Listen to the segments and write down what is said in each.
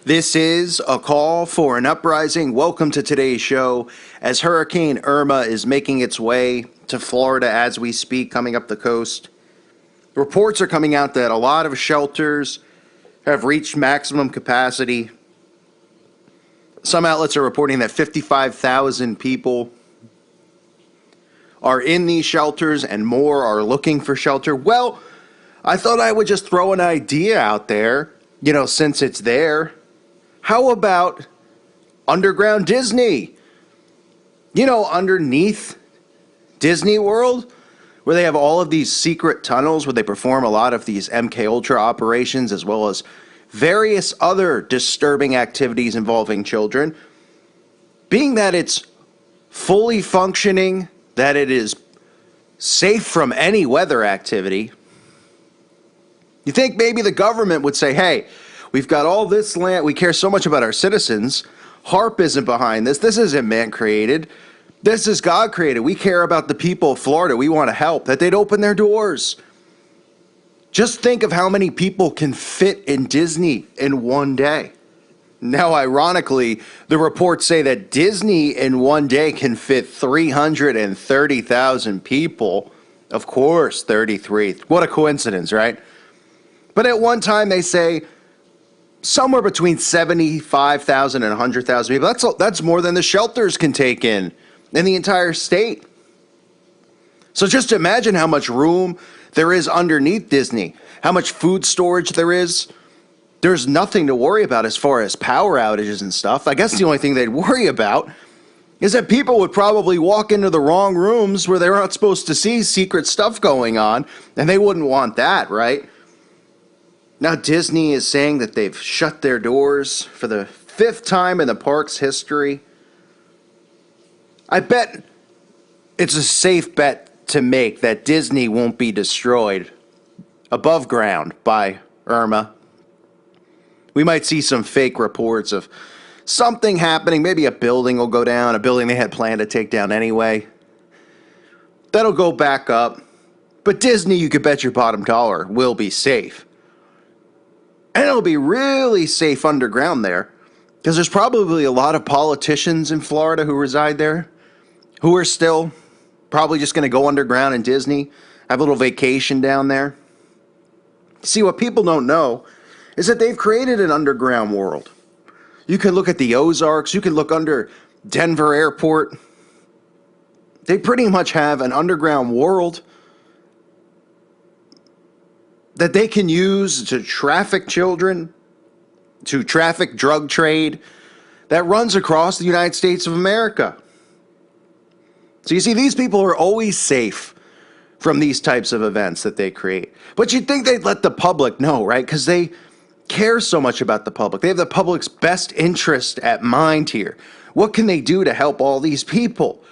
This is a call for an uprising. Welcome to today's show. As Hurricane Irma is making its way to Florida as we speak, coming up the coast, reports are coming out that a lot of shelters have reached maximum capacity. Some outlets are reporting that 55,000 people are in these shelters and more are looking for shelter. Well, I thought I would just throw an idea out there, since it's there. How about underground Disney? Underneath Disney World, where they have all of these secret tunnels where they perform a lot of these MK Ultra operations, as well as various other disturbing activities involving children. Being that it's fully functioning, that it is safe from any weather activity, you think maybe the government would say, hey, we've got all this land, we care so much about our citizens, HARP isn't behind this, this isn't man-created, this is God-created, we care about the people of Florida, we want to help, that they'd open their doors. Just think of how many people can fit in Disney in one day. Now, ironically, the reports say that Disney in one day can fit 330,000 people. Of course, 33. What a coincidence, right? But at one time, they say somewhere between 75,000 and 100,000 people. That's more than the shelters can take in the entire state. So just imagine how much room there is underneath Disney, how much food storage there is. There's nothing to worry about as far as power outages and stuff. I guess the only thing they'd worry about is that people would probably walk into the wrong rooms where they're not supposed to see secret stuff going on, and they wouldn't want that, right? Now Disney is saying that they've shut their doors for the 5th time in the park's history. I bet it's a safe bet to make that Disney won't be destroyed above ground by Irma. We might see some fake reports of something happening. Maybe a building will go down, a building they had planned to take down anyway. That'll go back up. But Disney, you could bet your bottom dollar, will be safe. And it'll be really safe underground there, because there's probably a lot of politicians in Florida who reside there who are still probably just going to go underground in Disney, have a little vacation down there. See, what people don't know is that they've created an underground world. You can look at the Ozarks, you can look under Denver Airport. They pretty much have an underground world that they can use to traffic children, to traffic drug trade, that runs across the United States of America. So you see, these people are always safe from these types of events that they create. But you'd think they'd let the public know, right? Because they care so much about the public. They have the public's best interest at mind here. What can they do to help all these people?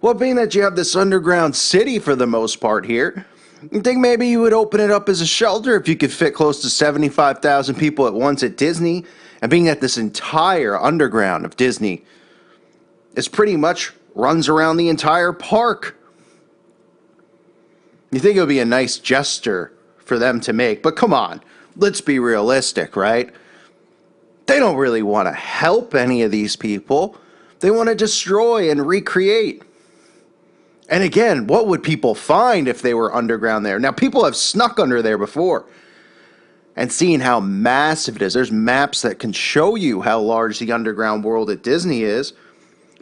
Well, being that you have this underground city for the most part here, you think maybe you would open it up as a shelter if you could fit close to 75,000 people at once at Disney, and being that this entire underground of Disney is pretty much runs around the entire park. You think it would be a nice gesture for them to make, but come on, let's be realistic, right? They don't really want to help any of these people. They want to destroy and recreate. And again, what would people find if they were underground there? Now, people have snuck under there before and seen how massive it is. There's maps that can show you how large the underground world at Disney is.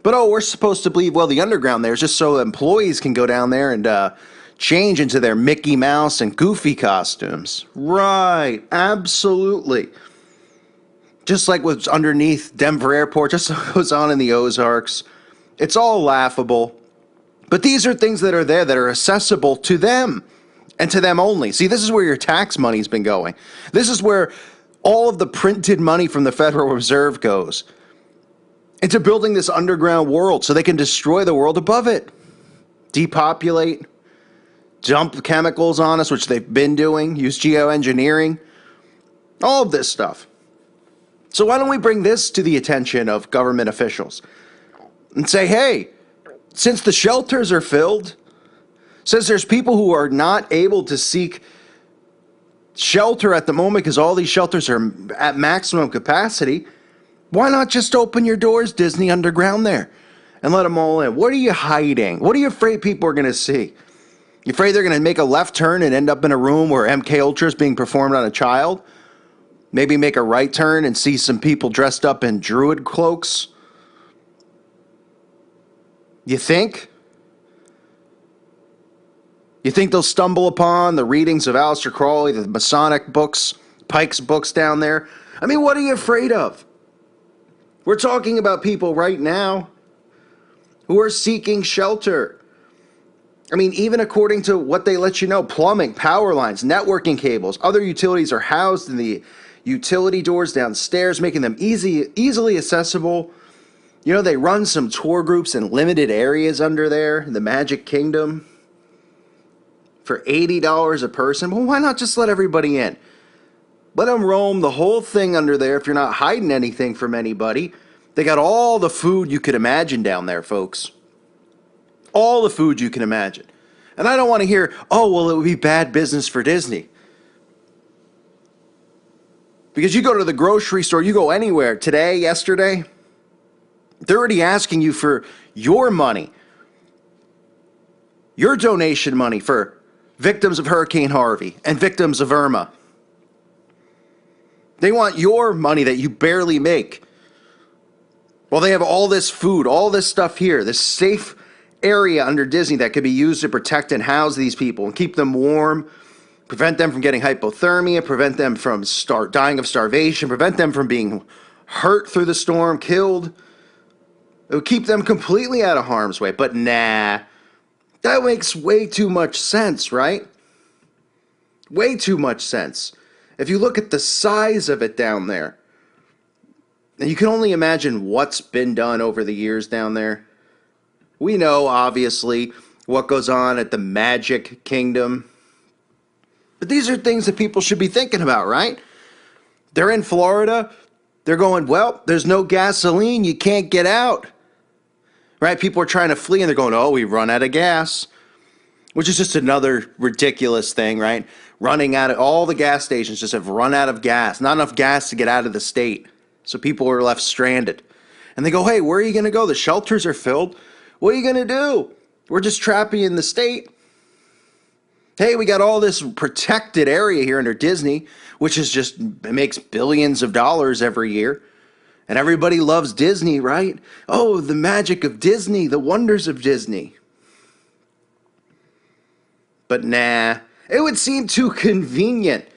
But, we're supposed to believe, well, the underground there is just so employees can go down there and change into their Mickey Mouse and Goofy costumes. Right, absolutely. Just like what's underneath Denver Airport, just like what goes on in the Ozarks. It's all laughable. But these are things that are there that are accessible to them and to them only. See, this is where your tax money's been going. This is where all of the printed money from the Federal Reserve goes into building this underground world so they can destroy the world above it, depopulate, dump chemicals on us, which they've been doing, use geoengineering, all of this stuff. So why don't we bring this to the attention of government officials and say, hey, since the shelters are filled, since there's people who are not able to seek shelter at the moment because all these shelters are at maximum capacity. Why not just open your doors, Disney Underground there, and let them all in? What are you hiding? What are you afraid people are going to see? You afraid they're going to make a left turn and end up in a room where MK Ultra is being performed on a child? Maybe make a right turn and see some people dressed up in druid cloaks? You think? You think they'll stumble upon the readings of Aleister Crowley, the Masonic books, Pike's books down there? I mean, what are you afraid of? We're talking about people right now who are seeking shelter. I mean, even according to what they let you know, plumbing, power lines, networking cables, other utilities are housed in the utility doors downstairs, making them easily accessible. You know, they run some tour groups in limited areas under there in the Magic Kingdom for $80 a person. Well, why not just let everybody in? Let them roam the whole thing under there if you're not hiding anything from anybody. They got all the food you could imagine down there, folks. All the food you can imagine. And I don't want to hear, oh, well, it would be bad business for Disney. Because you go to the grocery store, you go anywhere, today, yesterday, they're already asking you for your money, your donation money for victims of Hurricane Harvey and victims of Irma. They want your money that you barely make. Well, they have all this food, all this stuff here, this safe area under Disney that could be used to protect and house these people and keep them warm, prevent them from getting hypothermia, prevent them from dying of starvation, prevent them from being hurt through the storm, killed. It would keep them completely out of harm's way. But nah, that makes way too much sense, right? Way too much sense. If you look at the size of it down there, and you can only imagine what's been done over the years down there. We know, obviously, what goes on at the Magic Kingdom. But these are things that people should be thinking about, right? They're in Florida. They're going, well, there's no gasoline. You can't get out. Right? People are trying to flee, and they're going, oh, we've run out of gas. Which is just another ridiculous thing, right? Running out of, all the gas stations just have run out of gas. Not enough gas to get out of the state. So people are left stranded. And they go, hey, where are you going to go? The shelters are filled. What are you going to do? We're just trapped in the state. Hey, we got all this protected area here under Disney, which is just, it makes billions of dollars every year. And everybody loves Disney, right? Oh, the magic of Disney, the wonders of Disney. But nah, it would seem too convenient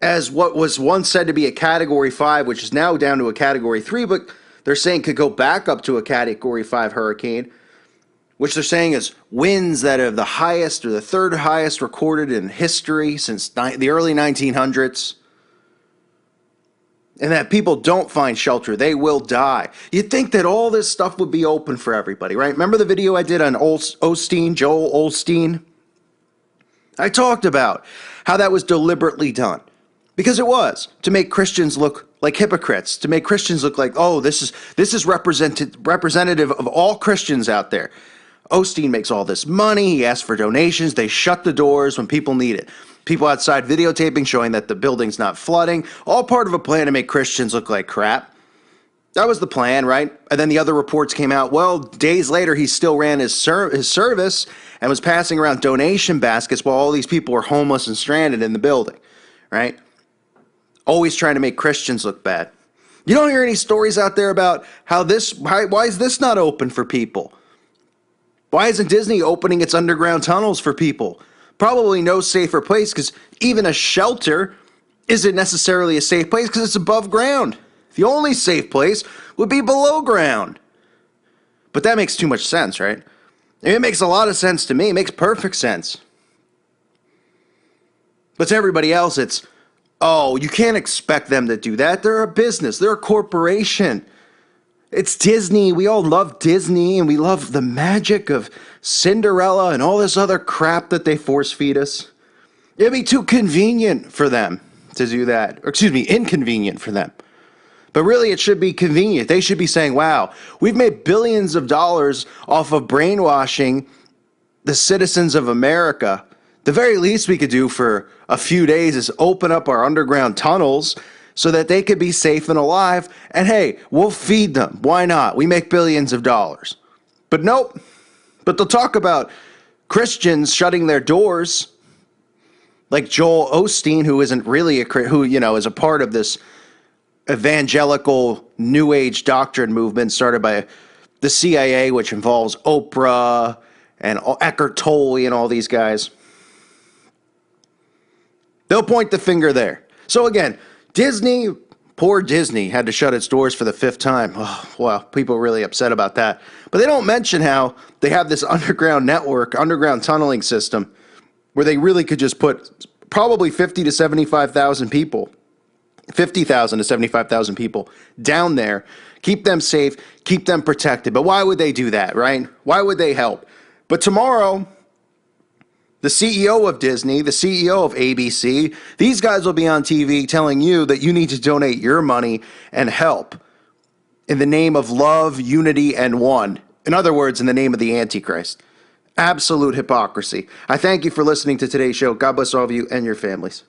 as what was once said to be a Category 5, which is now down to a Category 3, but they're saying could go back up to a Category 5 hurricane, which they're saying is winds that are the highest or the third highest recorded in history since the early 1900s. And that people don't find shelter, they will die. You'd think that all this stuff would be open for everybody, right? Remember the video I did on Joel Osteen? I talked about how that was deliberately done. Because it was, to make Christians look like hypocrites, to make Christians look like, oh, this is representative of all Christians out there. Osteen makes all this money, he asks for donations, they shut the doors when people need it. People outside videotaping showing that the building's not flooding, all part of a plan to make Christians look like crap. That was the plan, right? And then the other reports came out, well, days later he still ran his service and was passing around donation baskets while all these people were homeless and stranded in the building, right? Always trying to make Christians look bad. You don't hear any stories out there about how why is this not open for people? Why isn't Disney opening its underground tunnels for people? Probably no safer place, because even a shelter isn't necessarily a safe place because it's above ground. The only safe place would be below ground. But that makes too much sense, right? It makes a lot of sense to me. It makes perfect sense. But to everybody else, it's, oh, you can't expect them to do that. They're a business. They're a corporation. It's Disney. We all love Disney, and we love the magic of Cinderella and all this other crap that they force feed us. It'd be too convenient for them to do that. Or, excuse me, inconvenient for them. But really, it should be convenient. They should be saying, wow, we've made billions of dollars off of brainwashing the citizens of America The very least we could do for a few days is open up our underground tunnels so that they could be safe and alive. And hey, we'll feed them. Why not? We make billions of dollars. But nope. But they'll talk about Christians shutting their doors, like Joel Osteen, who isn't really who is a part of this evangelical New Age doctrine movement started by the CIA, which involves Oprah and Eckhart Tolle and all these guys. They'll point the finger there. So again, Disney, poor Disney, had to shut its doors for the 5th time. Oh, wow, people are really upset about that. But they don't mention how they have this underground network, underground tunneling system, where they really could just put probably 50 to 75,000 people, 50,000 to 75,000 people down there, keep them safe, keep them protected. But why would they do that, right? Why would they help? But tomorrow, the CEO of Disney, the CEO of ABC, these guys will be on TV telling you that you need to donate your money and help in the name of love, unity, and one. In other words, in the name of the Antichrist. Absolute hypocrisy. I thank you for listening to today's show. God bless all of you and your families.